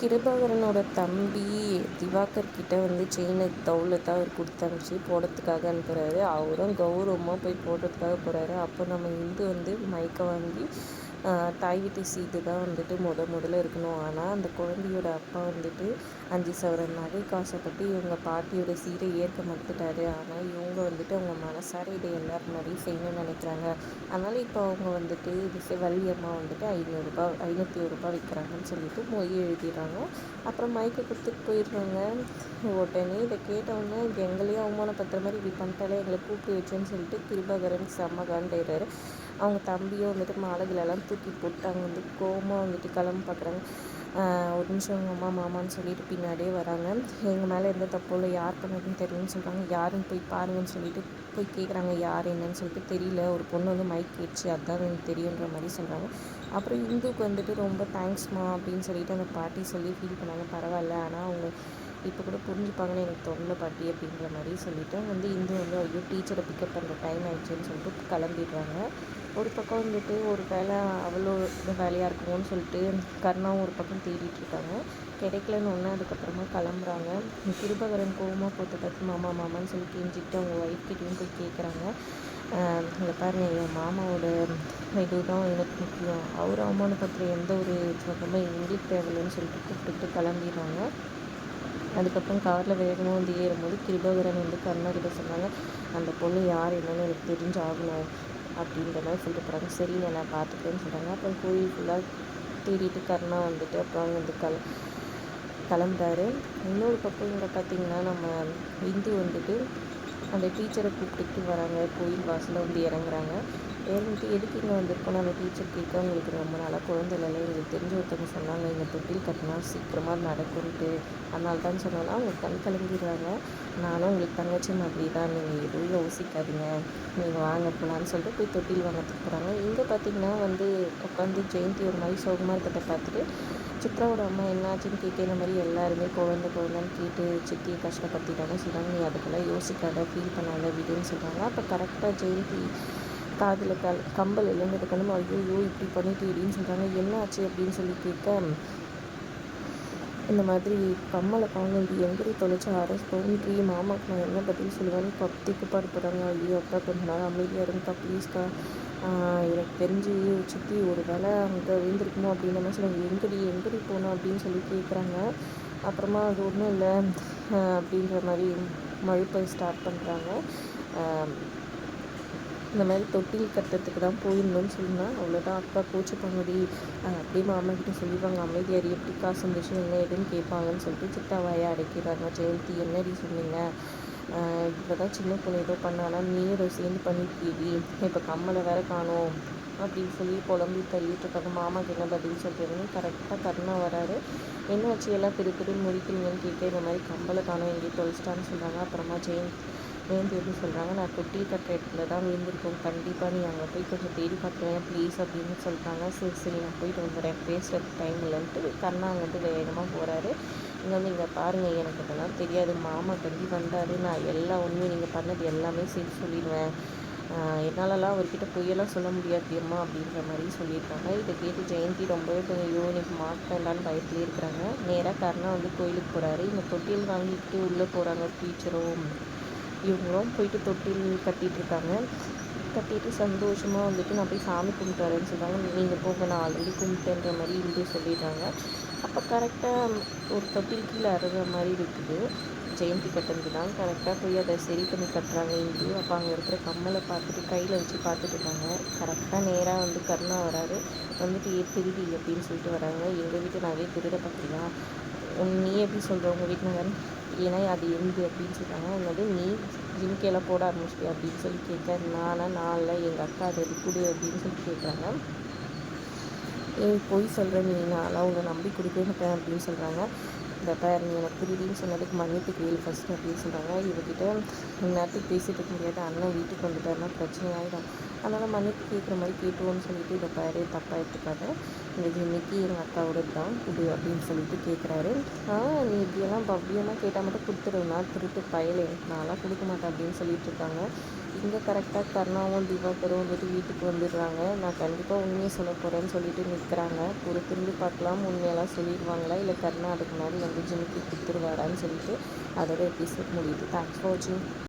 கிருபாகரனோட தம்பி திவாகர் கிட்ட வந்து செயினை தௌலத்தை அவர் கொடுத்து அனுப்பிச்சு போடுறதுக்காக அனுப்புகிறாரு. அவரும் கௌரவமாக போய் போடுறதுக்காக போகிறாரு. அப்போ நம்ம இந்து வந்து மயக்க வாங்கி தாய் வீட்டு சீட்டு தான் வந்துட்டு முதல்ல இருக்கணும். ஆனால் அந்த குழந்தையோட அப்பா வந்துட்டு 5 சவரன் நகைக்கு ஆசைப்பட்டு இவங்க பாட்டியோட சீரை ஏற்க மறுத்துட்டாரு. ஆனால் இவங்க வந்துட்டு அவங்க மனசார இதை எல்லாரும் முன்னாடியும் செய்யணும்னு நினைக்கிறாங்க. அதனால் இப்போ அவங்க வந்துட்டு இது வள்ளியம்மா வந்துட்டு 501 ரூபா விற்கிறாங்கன்னு சொல்லிட்டு மொய் எழுதிடுறாங்க. அப்புறம் மயக்க கொடுத்துட்டு போயிடுறாங்க. உடனே இதை கேட்டவுடனே எங்களையும் அவமானப்படுத்துகிற மாதிரி இப்படி பண்ணிட்டாலே எங்களை கூப்பிட்டு வச்சேன்னு சொல்லிட்டு கிருபாகரன் செம்ம காண்டாயிடுறாரு. அவங்க தம்பியும் வந்துட்டு மாலைகளெல்லாம் தூக்கி போட்டு அங்கே வந்து கோவமாக வந்துட்டு கிளம்ப பார்க்குறாங்க. ஒரு நிமிஷம் மாமான்னு சொல்லிட்டு பின்னாடியே வராங்க. எங்கள் மேலே எந்த தப்பும் இல்லை, யார் பண்ணதுன்னு தெரியும்னு சொல்கிறாங்க. யாருன்னு போய் பாருங்கன்னு சொல்லிட்டு போய் கேட்குறாங்க. யார் என்னன்னு சொல்லிட்டு தெரியல, ஒரு பொண்ணு வந்து மைக் கேட்டுச்சு, அதுதான் எனக்கு தெரியுன்ற மாதிரி சொல்கிறாங்க. அப்புறம் இந்துக்கு வந்துட்டு ரொம்ப தேங்க்ஸ்மா அப்படின்னு சொல்லிட்டு அந்த பாட்டி சொல்லி ஃபீல் பண்ணாங்க. பரவாயில்ல, ஆனால் அவங்க இப்போ கூட புரிஞ்சுப்பாங்கன்னு எனக்கு தோணல பாட்டி அப்படின்ற மாதிரி சொல்லிவிட்டு வந்து இந்து வந்து ஐயோ டீச்சரை பிக்கப் பண்ணுற டைம் ஆகிடுச்சின்னு சொல்லிட்டு கிளம்பிடுறாங்க. ஒரு பக்கம் வந்துட்டு ஒரு வேலை அவ்வளோ வேலையாக இருக்குமோன்னு சொல்லிட்டு கருணாவும் ஒரு பக்கம் தேடிட்டுருக்காங்க. கிடைக்கலன்னு ஒன்று அதுக்கப்புறமா கிளம்புறாங்க. கிருபாகரன் கோவமாக போட்டு பார்த்து மாமான்னு சொல்லி கெஞ்சிக்கிட்டு அவங்க ஒய்ஃப்கிட்டையும் போய் கேட்குறாங்க. இங்கே பாருங்கள், என் மாமாவோட இதுதான் எனக்கு முக்கியம், அவர் அவமானப்படுத்துகிற எந்த ஒரு சொந்தமும் எங்களுக்கு தேவையில்லைன்னு சொல்லிட்டு கூப்பிட்டுட்டு கிளம்பிடுறாங்க. அதுக்கப்புறம் காரில் வேகமாக வந்து ஏறும்போது கிருபாகரன் வந்து கருணா கிட்ட சொன்னாங்க, அந்த பொண்ணு யார் என்னன்னு எனக்கு தெரிஞ்சாகணும் அப்படின்ற மாதிரி சொல்லிட்டு போகிறாங்க. சரிங்க, நான் பார்த்துக்கிறேன்னு சொல்கிறாங்க. அப்புறம் கோயில் ஃபுல்லாக தேடிட்டு கருணா வந்துட்டு அப்புறம் வந்து கிளம்புறாரு. இன்னொரு பக்கம் இங்கே பார்த்திங்கன்னா நம்ம இந்து வந்துட்டு அந்த டீச்சரை கூப்பிட்டுட்டு வராங்க. கோயில் வாசலில் வந்து இறங்குறாங்க. இறங்கிட்டு எதுக்கு இங்கே வந்திருக்கோம் அந்த டீச்சர் கேட்க, உங்களுக்கு ரொம்ப நாளாக குழந்தை இல்லை, எங்களுக்கு தெரிஞ்ச ஒருத்தவங்க சொன்னாங்க இங்கே தொட்டில் கட்டினா சீக்கிரமாக நடக்கும்ட்டு, அதனால தான் சொன்னோன்னா அவங்க கண் கிளம்பிடுறாங்க. நானும் உங்களுக்கு தங்கச்சி மாதிரி தான், நீங்கள் எதுவும் யோசிக்காதீங்க, நீங்கள் வாங்க போகலான்னு சொல்லிட்டு போய் தொட்டில் வாங்கிறதுக்கு போகிறாங்க. இங்கே பார்த்திங்கன்னா வந்து உட்காந்து ஜெயந்தி ஒரு மாதிரி சோகமாக இருக்கிறத பார்த்துட்டு சித்ராவோட அம்மா என்னாச்சுன்னு கேட்க, இந்த மாதிரி எல்லாருமே குழந்தைன்னு கேட்டு சித்தியை கஷ்டப்படுத்திட்டாங்க சொல்கிறாங்க. நீ அதுக்கெல்லாம் யோசிக்காத, ஃபீல் பண்ணாத, விடுன்னு சொல்கிறாங்க. அப்போ கரெக்டாக ஜெயந்தி காதில் கம்பல் இல்லைங்கிறதுக்கு ஐயோ இப்படி பண்ணிட்டு அப்படின்னு சொல்கிறாங்க. என்ன ஆச்சு அப்படின்னு சொல்லி கேட்க, இந்த மாதிரி கம்மலை காணும், இது எங்கடி தொலைச்சி அரசு தோன்றி மாமாவுக்கு நான் என்ன பதில் சொல்லுவேன்னு பத்திக்கு பாடுபடுறாங்க. ஐயோ அக்கா கொஞ்ச நாள் அமைதியாக இருங்கக்கா ப்ளீஸ்க்கா, எனக்கு தெரிஞ்சு சித்தி ஒரு வேளை அங்கே விழுந்திருக்கணும் அப்படின்னு நம்ம சொல்லுவாங்க. எங்கடி போகணும் அப்படின்னு சொல்லி கேட்குறாங்க. அப்புறமா அது ஒன்றும் இல்லை அப்படின்ற மாதிரி மழுப்பை ஸ்டார்ட் பண்ணுறாங்க. இந்த மாதிரி தொட்டில் கட்டுறதுக்கு தான் போயிருந்தோன்னு சொன்னால் அவ்வளோதான், அக்கா கோச்சிப்பாங்கடி, அப்படியே மாமா கிட்டே சொல்லிடுவாங்க, அமைதியார் எப்படி காசு வந்துச்சு என்ன ஏதுன்னு கேட்பாங்கன்னு சொல்லிட்டு சித்தாவாயை அடைக்கிறாங்க. ஜெயந்தி என்னடி சொன்னீங்க, இப்போ தான் சின்ன பொண்ணு ஏதோ பண்ணாலும் நீ ஏதோ சேர்ந்து பண்ணிருக்கீடி, இப்போ கம்மலை வேற காணோம் அப்படின்னு சொல்லி புலம்பி தள்ளிட்டு இருக்காங்க. மாமாக்கு என்ன பதில் சொல்கிறதுன்னு கரெக்டாக கருணா வராரு. என்ன வச்சு எல்லாம் திரு முடிக்கிறீங்கன்னு கேட்க, இந்த மாதிரி கம்பலை காணோம் எங்கேயும் தொலைச்சிட்டான்னு சொல்கிறாங்க. அப்புறமா ஜெயந்தி எப்படி சொல்கிறாங்க, நான் தொட்டில் கட்டுற இடத்துல தான் விழுந்திருக்கோம், கண்டிப்பாக நீ அங்கே போய் கொஞ்சம் தேடி பார்க்குறேன் ப்ளீஸ் அப்படின்னு சொல்கிறாங்க. சரி நான் போயிட்டு வந்துடுறேன், பேசுகிறதுக்கு டைம் இல்லைன்ட்டு கண்ணா அங்கிட்டு வேகமாக போகிறாரு. இங்கே வந்து இங்கே பாருங்கள், எனக்கு இதெல்லாம் தெரியாது, மாமா தம்பி வந்தார், நான் எல்லா உண்மையும் நீங்கள் பண்ணது எல்லாமே சரி சொல்லிடுவேன், என்னாலலாம் அவர்கிட்ட பொய்யெல்லாம் சொல்ல முடியாது அம்மா அப்படின்ற மாதிரி சொல்லியிருக்காங்க. இதை கேட்டு ஜெயந்தி ரொம்பவே கொஞ்சம் எனக்கு மாட்டேன்டான்னு பயத்துலேயே இருக்கிறாங்க. நேராக கருணா வந்து கோயிலுக்கு போகிறாரு. இந்த தொட்டில் வாங்கிட்டு உள்ளே போகிறாங்க. டீச்சரும் இவங்களும் போயிட்டு தொட்டில் கட்டிகிட்ருக்காங்க. கட்டிட்டு சந்தோஷமாக வந்துட்டு நான் போய் சாமி கும்பிட்டு வரேன்னு சொல்கிறாங்க. நீங்கள் போங்க, நான் ஆல்ரெடி கும்பிட்டேன்ற மாதிரி இந்து சொல்லிடுறாங்க. அப்போ கரெக்டாக ஒரு தொட்டில் கீழே அறுகிற மாதிரி இருக்குது. ஜெயந்தி கட்டுறது தான் கரெக்டாக போய் அதை சரி பண்ணி கட்டுறாங்க இந்து. அப்போ அங்கே இருக்கிற கம்மலை பார்த்துட்டு கையில் வச்சு பார்த்துட்டு இருக்காங்க. கரெக்டாக நேராக வந்து கருணா வராரு. வந்துட்டு திருடி அப்படின்னு சொல்லிட்டு வராங்க. எங்கள் வீட்டு நிறைய திருட பார்க்குறியா, நீ எப்படி சொல்கிற உங்கள் வீட்டில், ஏன்னா அது எந்து அப்படின்னு சொல்கிறாங்க. என்னது நீ ஜிமிக்கையெல்லாம் போட ஆரம்பிச்சிட்டியா அப்படின்னு சொல்லி கேட்க, நானில் எங்கள் அக்கா அதை கொடு அப்படின்னு சொல்லி கேட்குறாங்க. பொய் சொல்கிறேன் நீ, நான்லாம் உங்களை நம்பி கொடுக்கவே மாட்டேன் அப்படின்னு சொல்கிறாங்க. இந்த பேர் நீ எனக்கு திருடின்னு சொன்னதுக்கு மன்னிப்பு கேள்வி ஃபஸ்ட்டு அப்படின்னு சொல்கிறாங்க. இவர்கிட்ட நேரத்துக்கு பேசிகிட்டு இருக்க முடியாது, அண்ணன் வீட்டுக்கு வந்துட்டாருன்னா பிரச்சனை ஆகிடும், அதனால் மன்னிப்பு கேட்குற மாதிரி கேட்டுவோன்னு சொல்லிட்டு இந்த பேர் தப்பாக எடுத்துக்காத, இந்த ஜிம்மிக்கு எங்கள் அக்காவோட தான் கொடு அப்படின்னு சொல்லிட்டு கேட்குறாரு. நீ இப்படியெல்லாம் பவ்யமாக கேட்டால் மட்டும் கொடுத்துருவேன்னா திருட்டு பயலே, நான்லாம் கொடுக்க மாட்டேன் அப்படின்னு சொல்லிட்டு இருக்காங்க. இங்கே கரெக்டாக கர்ணாவும் திவாகரும் வந்துட்டு வீட்டுக்கு வந்துடுறாங்க. நான் கண்டிப்பாக உண்மையை சொல்ல போகிறேன்னு சொல்லிட்டு நிற்கிறாங்க. பொறுத்திருந்து பார்க்கலாம், உண்மையெல்லாம் சொல்லிடுவாங்களா இல்லை கர்ணா அதுக்கு முன்னாடி வந்து ஜிமிக்கி கொடுத்துருவாரான்னு சொல்லிட்டு அதோட எபிசோட் முடியுது. தேங்க்ஸ் ஃபார் வாட்சிங்.